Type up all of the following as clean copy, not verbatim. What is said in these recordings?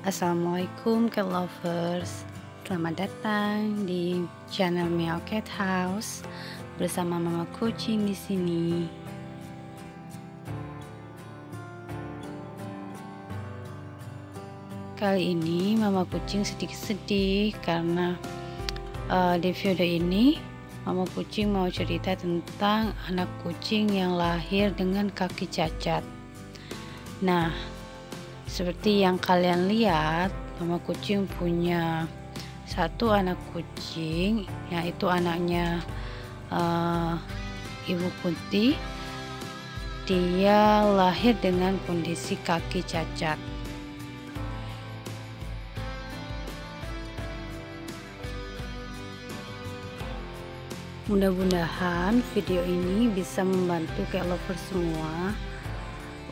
Assalamualaikum cat lovers. Selamat datang di channel Meow Cat House bersama Mama Kucing di sini. Kali ini Mama Kucing sedikit sedih karena di video ini Mama Kucing mau cerita tentang anak kucing yang lahir dengan kaki cacat. Nah, seperti yang kalian lihat, Mama Kucing punya satu anak kucing, yaitu anaknya Ibu Kunti. Dia lahir dengan kondisi kaki cacat. Mudah-mudahan video ini bisa membantu cat lover semua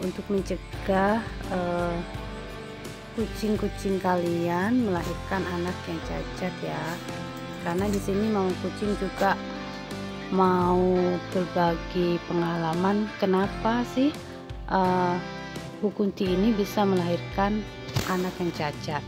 untuk mencegah kucing-kucing kalian melahirkan anak yang cacat ya. Karena di sini Mama Kucing juga mau berbagi pengalaman kenapa sih Bu Kunti ini bisa melahirkan anak yang cacat.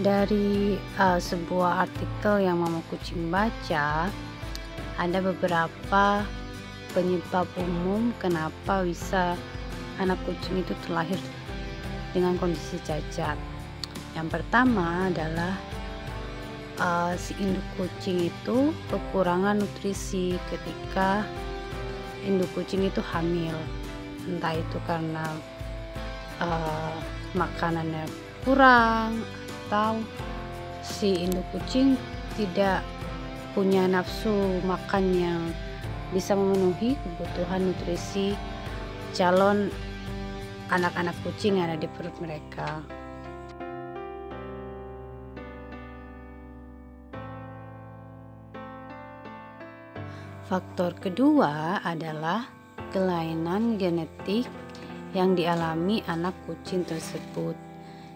Dari sebuah artikel yang Mama Kucing baca, ada beberapa penyebab umum kenapa bisa anak kucing itu terlahir dengan kondisi cacat. Yang pertama adalah si induk kucing itu kekurangan nutrisi ketika induk kucing itu hamil, entah itu karena makanannya kurang atau si induk kucing tidak punya nafsu makan yang bisa memenuhi kebutuhan nutrisi calon anak-anak kucing yang ada di perut mereka. Faktor kedua adalah kelainan genetik yang dialami anak kucing tersebut.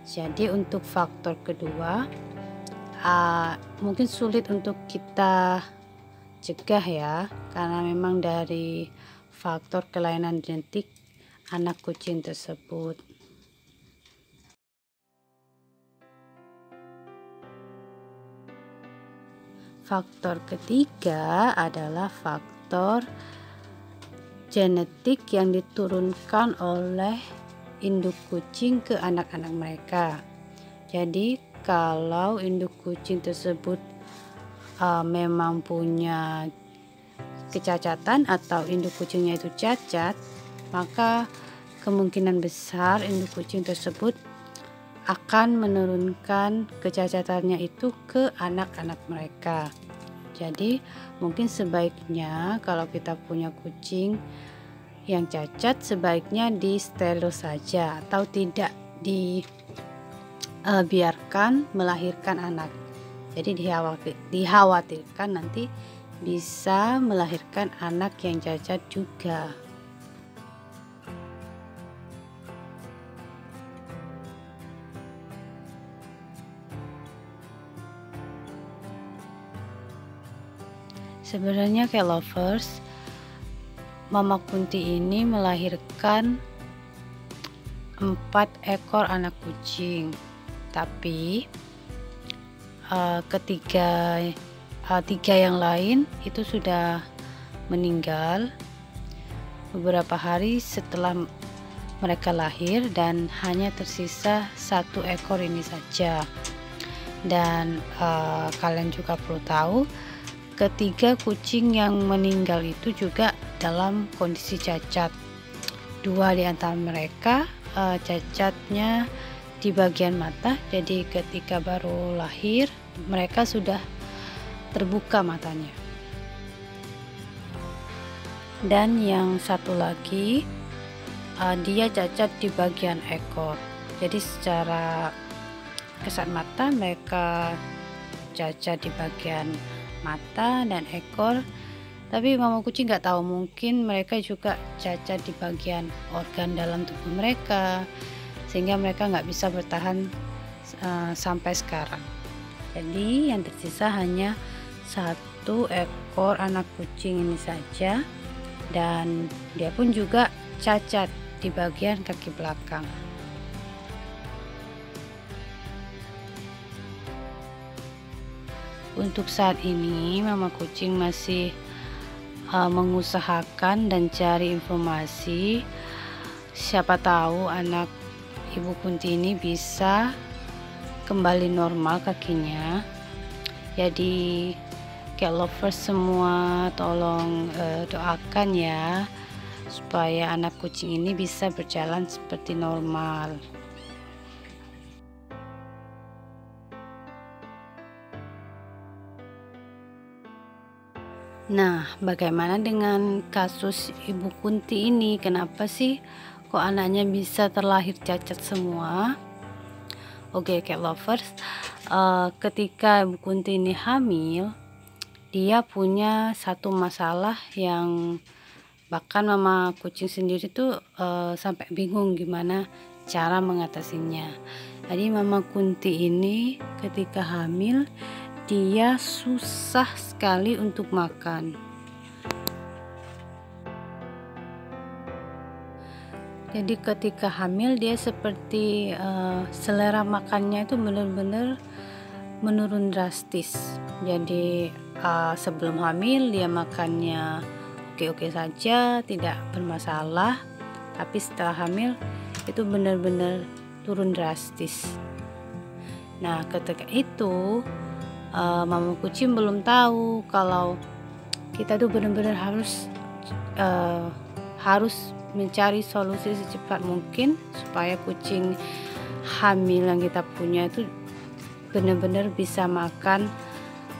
Jadi untuk faktor kedua mungkin sulit untuk kita cegah ya, karena memang dari faktor kelainan genetik anak kucing tersebut. Faktor ketiga adalah faktor genetik yang diturunkan oleh induk kucing ke anak-anak mereka. Jadi kalau induk kucing tersebut memang punya kecacatan atau induk kucingnya itu cacat, maka kemungkinan besar induk kucing tersebut akan menurunkan kecacatannya itu ke anak-anak mereka. Jadi mungkin sebaiknya kalau kita punya kucing yang cacat, sebaiknya di steril saja atau tidak dibiarkan melahirkan anak. Jadi dikhawatirkan nanti bisa melahirkan anak yang cacat juga. Sebenarnya cat lovers, Mama Kunti ini melahirkan 4 ekor anak kucing, tapi tiga yang lain itu sudah meninggal beberapa hari setelah mereka lahir, dan hanya tersisa 1 ekor ini saja. Dan kalian juga perlu tahu, ketiga kucing yang meninggal itu juga dalam kondisi cacat. 2 di antara mereka cacatnya di bagian mata, jadi ketika baru lahir mereka sudah terbuka matanya. Dan yang satu lagi dia cacat di bagian ekor. Jadi secara kasat mata mereka cacat di bagian mata dan ekor, tapi Mama Kucing nggak tahu, mungkin mereka juga cacat di bagian organ dalam tubuh mereka sehingga mereka nggak bisa bertahan sampai sekarang. Jadi yang tersisa hanya 1 ekor anak kucing ini saja dan dia pun juga cacat di bagian kaki belakang. Untuk saat ini mama kucing masih mengusahakan dan cari informasi, siapa tahu anak Ibu Kunti ini bisa kembali normal kakinya. Jadi cat lovers semua tolong doakan ya supaya anak kucing ini bisa berjalan seperti normal. Nah, bagaimana dengan kasus Ibu Kunti ini? Kenapa sih kok anaknya bisa terlahir cacat semua? Oke, cat lovers, ketika Ibu Kunti ini hamil, dia punya satu masalah yang bahkan mama kucing sendiri tuh sampai bingung gimana cara mengatasinya. Jadi mama Kunti ini ketika hamil, dia susah sekali untuk makan. Jadi ketika hamil dia seperti selera makannya itu benar-benar menurun drastis. Jadi sebelum hamil dia makannya oke-oke saja, tidak bermasalah, tapi setelah hamil itu benar-benar turun drastis. Nah, ketika itu mama kucing belum tahu kalau kita tuh benar-benar harus mencari solusi secepat mungkin supaya kucing hamil yang kita punya itu benar-benar bisa makan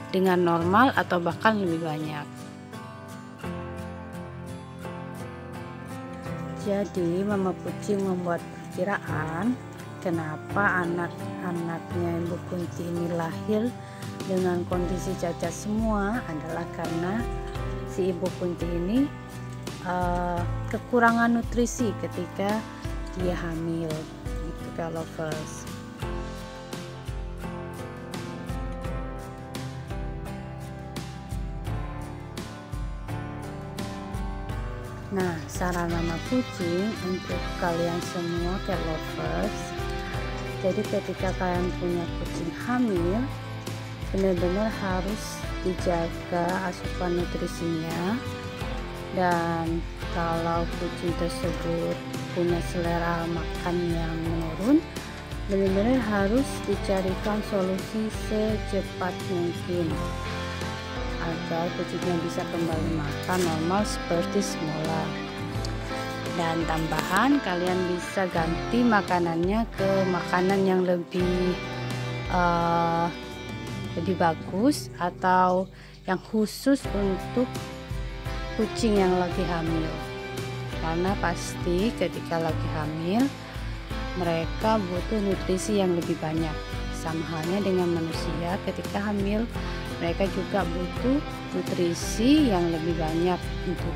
dengan normal atau bahkan lebih banyak. Jadi mama kucing membuat perkiraan kenapa anak-anaknya Ibu Kunti ini lahir dengan kondisi cacat semua adalah karena si Ibu Kunti ini kekurangan nutrisi ketika dia hamil, gitu cat lovers. Nah, saran mama kucing untuk kalian semua cat lovers, jadi ketika kalian punya kucing hamil, benar-benar harus dijaga asupan nutrisinya. Dan kalau kucing tersebut punya selera makan yang menurun, benar-benar harus dicarikan solusi secepat mungkin agar kucingnya bisa kembali makan normal seperti semula. Dan tambahan, kalian bisa ganti makanannya ke makanan yang lebih bagus atau yang khusus untuk kucing yang lagi hamil. Karena pasti ketika lagi hamil mereka butuh nutrisi yang lebih banyak. Sama halnya dengan manusia, ketika hamil mereka juga butuh nutrisi yang lebih banyak untuk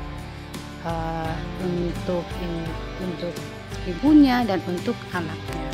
ibunya dan untuk anaknya.